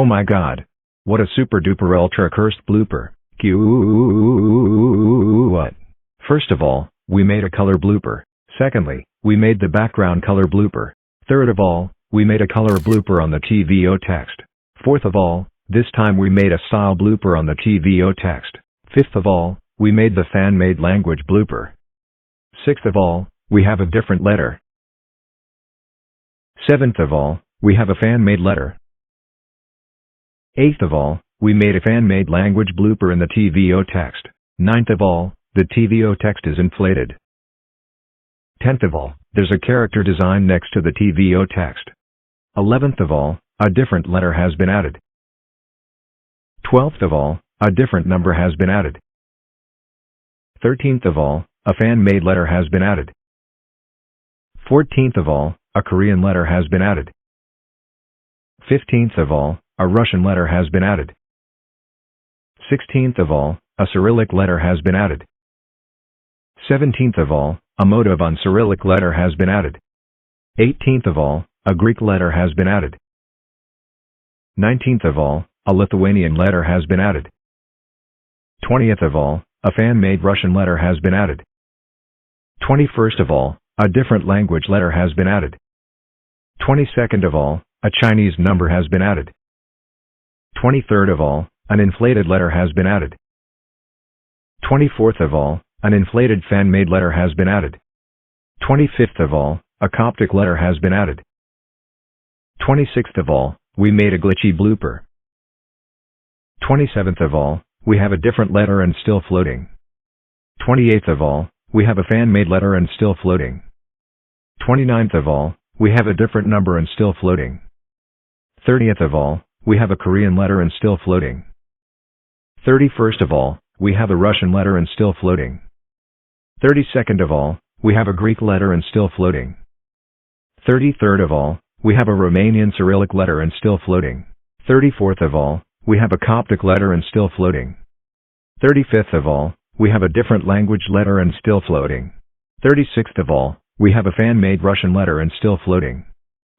Oh my god. What a super duper ultra cursed blooper. What? First of all, we made a color blooper. Secondly, we made the background color blooper. Third of all, we made a color blooper on the TVO text. Fourth of all, this time we made a style blooper on the TVO text. Fifth of all, we made the fan-made language blooper. Sixth of all, we have a different letter. Seventh of all, we have a fan-made letter. Eighth of all, we made a fan-made language blooper in the TVO text. Ninth of all, the TVO text is inflated. 10th of all, there's a character design next to the TVO text. 11th of all, a different letter has been added. 12th of all, a different number has been added. 13th of all, a fan-made letter has been added. 14th of all, a Korean letter has been added. 15th of all, a Russian letter has been added. 16th of all, a Cyrillic letter has been added. 17th of all, a motive on Cyrillic letter has been added. 18th of all, a Greek letter has been added. 19th of all, a Lithuanian letter has been added. 20th of all, a fan-made Russian letter has been added. 21st of all, a different language letter has been added. 22nd of all, a Chinese number has been added. 23rd of all, an inflated letter has been added. 24th of all, an inflated fan-made letter has been added. 25th of all, a Coptic letter has been added. 26th of all, we made a glitchy blooper. 27th of all, we have a different letter and still floating. 28th of all, we have a fan-made letter and still floating. 29th of all, we have a different number and still floating. 30th of all, we have a Korean letter and still floating. 31st of all, we have a Russian letter and still floating. 32nd of all, we have a Greek letter and still floating. 33rd of all, we have a Romanian Cyrillic letter and still floating. 34th of all, we have a Coptic letter and still floating. 35th of all, we have a different language letter and still floating. 36th of all, we have a fan-made Russian letter and still floating.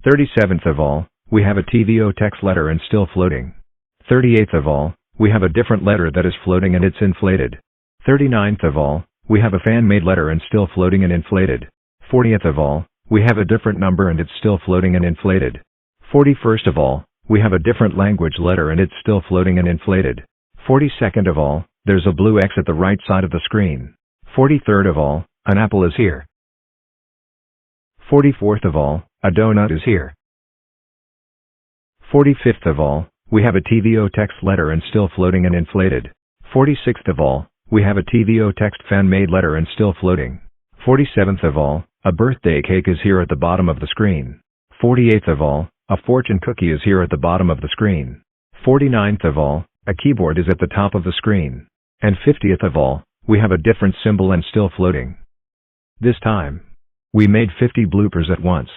37th of all, we have a TVO text letter and still floating. 38th of all, we have a different letter that is floating and it's inflated. 39th of all, we have a fan-made letter and still floating and inflated. 40th of all, we have a different number and it's still floating and inflated. 41st of all, we have a different language letter and it's still floating and inflated. 42nd of all, there's a blue X at the right side of the screen. 43rd of all, an apple is here. 44th of all, a donut is here. 45th of all, we have a TVO text letter and still floating and inflated. 46th of all, we have a TVO text fan-made letter and still floating. 47th of all, a birthday cake is here at the bottom of the screen. 48th of all, a fortune cookie is here at the bottom of the screen. 49th of all, a keyboard is at the top of the screen. And 50th of all, we have a different symbol and still floating. This time, we made 50 bloopers at once.